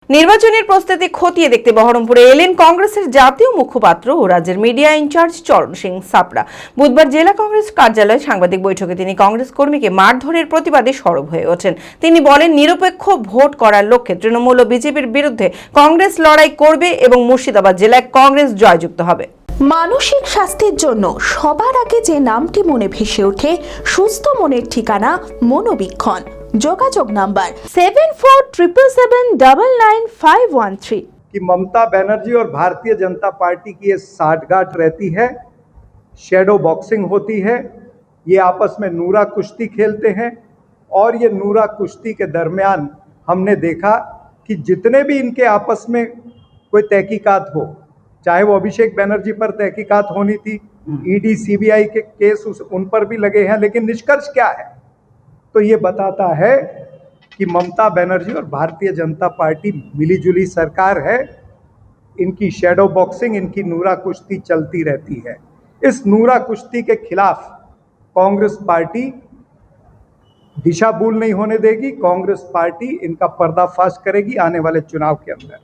নির্বাচনের প্রস্তুতি খতিয়ে দেখতে বহরমপুরে এলেন কংগ্রেসের জাতীয় মুখপাত্র ও রাজ্যের মিডিয়া ইনচার্জ চরণ সিং সাপড়া। বুধবার জেলা কংগ্রেস কার্যালয়ে সাংবাদিক বৈঠকে তিনি কংগ্রেস কর্মীকে মারধরের প্রতিবাদে সরব হয়ে ওঠেন। তিনি বলেন, নিরপেক্ষ ভোট করার লক্ষ্যে তৃণমূল ও বিজেপির বিরুদ্ধে কংগ্রেস লড়াই করবে এবং মুর্শিদাবাদ জেলায় কংগ্রেস জয়যুক্ত হবে। মানসিক স্বাস্থ্যের জন্য সবার আগে যে নামটি মনে ভেসে ওঠে, সুস্থ মনের ঠিকানা মনোবীক্ষণ। যোগাযোগ নাম্বার 7477799513। कि ममता बनर्जी और भारतीय जनता पार्टी की ये साठगांठ रहती है, शैडो बॉक्सिंग होती है, ये आपस में नूरा कुश्ती खेलते हैं। और ये नूरा कुश्ती के दरमियान हमने देखा कि जितने भी इनके आपस में कोई तहकीकात हो, चाहे वो अभिषेक बनर्जी पर तहकीकात होनी थी, ईडी सीबीआई के केस उन पर भी लगे हैं, लेकिन निष्कर्ष क्या है? तो ये बताता है कि ममता बनर्जी और भारतीय जनता पार्टी मिलीजुली सरकार है। इनकी शैडो बॉक्सिंग, इनकी नूरा कुश्ती चलती रहती है। इस नूरा कुश्ती के खिलाफ कांग्रेस पार्टी दिशा भूल नहीं होने देगी। कांग्रेस पार्टी इनका पर्दाफाश करेगी आने वाले चुनाव के अंदर।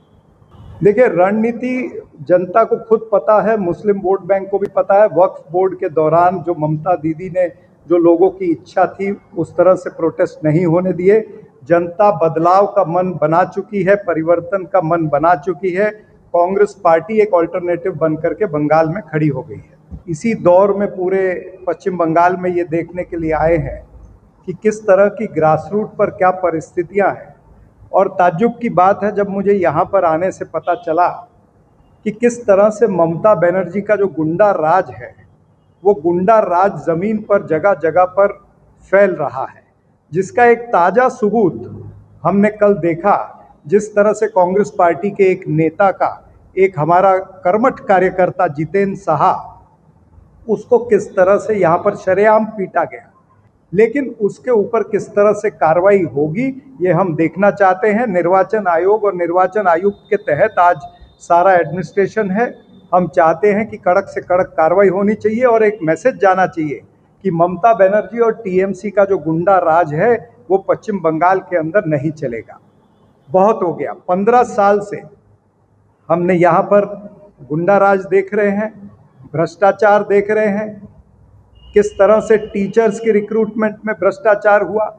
देखिए, रणनीति जनता को खुद पता है, मुस्लिम वोट बैंक को भी पता है। वक्फ बोर्ड के दौरान जो ममता दीदी ने जो लोगों की इच्छा थी उस तरह से प्रोटेस्ट नहीं होने दिए। जनता बदलाव का मन बना चुकी है, परिवर्तन का मन बना चुकी है। कांग्रेस पार्टी एक ऑल्टरनेटिव बनकर के बंगाल में खड़ी हो गई है। इसी दौर में पूरे पश्चिम बंगाल में ये देखने के लिए आए हैं कि किस तरह की ग्रासरूट पर क्या परिस्थितियां हैं। और ताज्जुब की बात है, जब मुझे यहाँ पर आने से पता चला कि किस तरह से ममता बनर्जी का जो गुंडा राज है, वो गुंडा राज जमीन पर जगह जगह पर फैल रहा है, जिसका एक ताज़ा सबूत हमने कल देखा। जिस तरह से कांग्रेस पार्टी के एक नेता का, एक हमारा कर्मठ कार्यकर्ता जितेंद्र साहा, उसको किस तरह से यहाँ पर शरेआम पीटा गया, लेकिन उसके ऊपर किस तरह से कार्रवाई होगी ये हम देखना चाहते हैं। निर्वाचन आयोग और निर्वाचन आयुक्त के तहत आज सारा एडमिनिस्ट्रेशन है। हम चाहते हैं कि कड़क से कड़क कार्रवाई होनी चाहिए और एक मैसेज जाना चाहिए कि ममता बनर्जी और टीएमसी का जो गुंडा राज है वो पश्चिम बंगाल के अंदर नहीं चलेगा। बहुत हो गया, 15 साल से हमने यहाँ पर गुंडा राज देख रहे हैं, भ्रष्टाचार देख रहे हैं। किस तरह से टीचर्स की रिक्रूटमेंट में भ्रष्टाचार हुआ,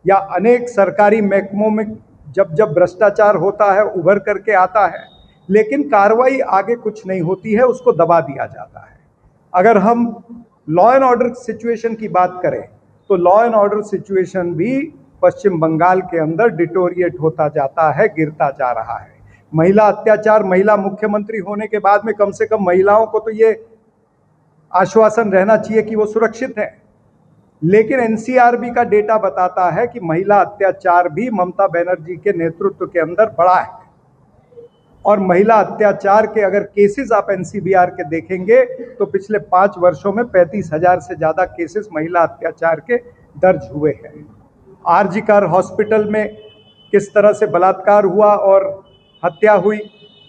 या अनेक सरकारी महकमों में जब जब भ्रष्टाचार होता है उभर करके आता है, लेकिन कार्रवाई आगे कुछ नहीं होती है, उसको दबा दिया जाता है। अगर हम लॉ एंड ऑर्डर सिचुएशन की बात करें तो लॉ एंड ऑर्डर सिचुएशन भी पश्चिम बंगाल के अंदर डिटोरिएट होता जाता है, गिरता जा रहा है। महिला अत्याचार, महिला मुख्यमंत्री होने के बाद में कम से कम महिलाओं को तो ये आश्वासन रहना चाहिए कि वो सुरक्षित हैं, लेकिन एनसीआरबी का डेटा बताता है कि महिला अत्याचार भी ममता बनर्जी के नेतृत्व के अंदर बढ़ा है। और महिला अत्याचार के अगर केसेस आप एनसीबीआर के देखेंगे तो पिछले 5 वर्षों में 35,000 से ज़्यादा केसेस महिला अत्याचार के दर्ज हुए हैं। आरजीकर हॉस्पिटल में किस तरह से बलात्कार हुआ और हत्या हुई,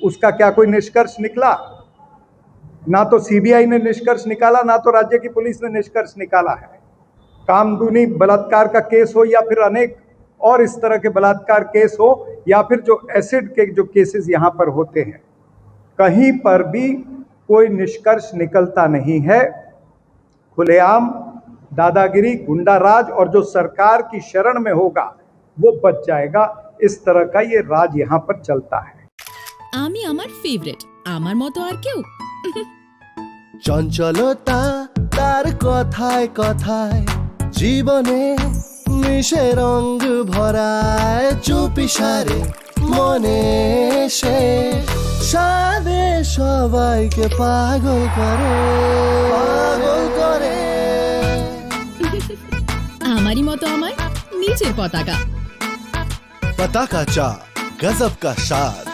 उसका क्या कोई निष्कर्ष निकला? ना तो सीबीआई ने निष्कर्ष निकाला, ना तो राज्य की पुलिस ने निष्कर्ष निकाला है। कामदूनी बलात्कार का केस हो या फिर अनेक और इस तरह के बलात्कार केस हो, या फिर जो एसिड के जो केसेस यहाँ पर होते हैं, कहीं पर भी कोई निष्कर्ष निकलता नहीं है। खुलेआम दादागिरी, गुंडा राज, और जो सरकार की शरण में होगा वो बच जाएगा। इस तरह का ये राज यहाँ पर चलता है। आमी আমার फेवरेट, আমার মতো আর কেউ চঞ্চলতা তার কথায় কথায় জীবনে মিশে রঙ ভরায়, চুপি সারে মনে সে সাদে সবাইকে পাগল করে, পাগল করে। আমারই মতো আমার নিচের পতাকা। पताका चा गजब का स्वाद।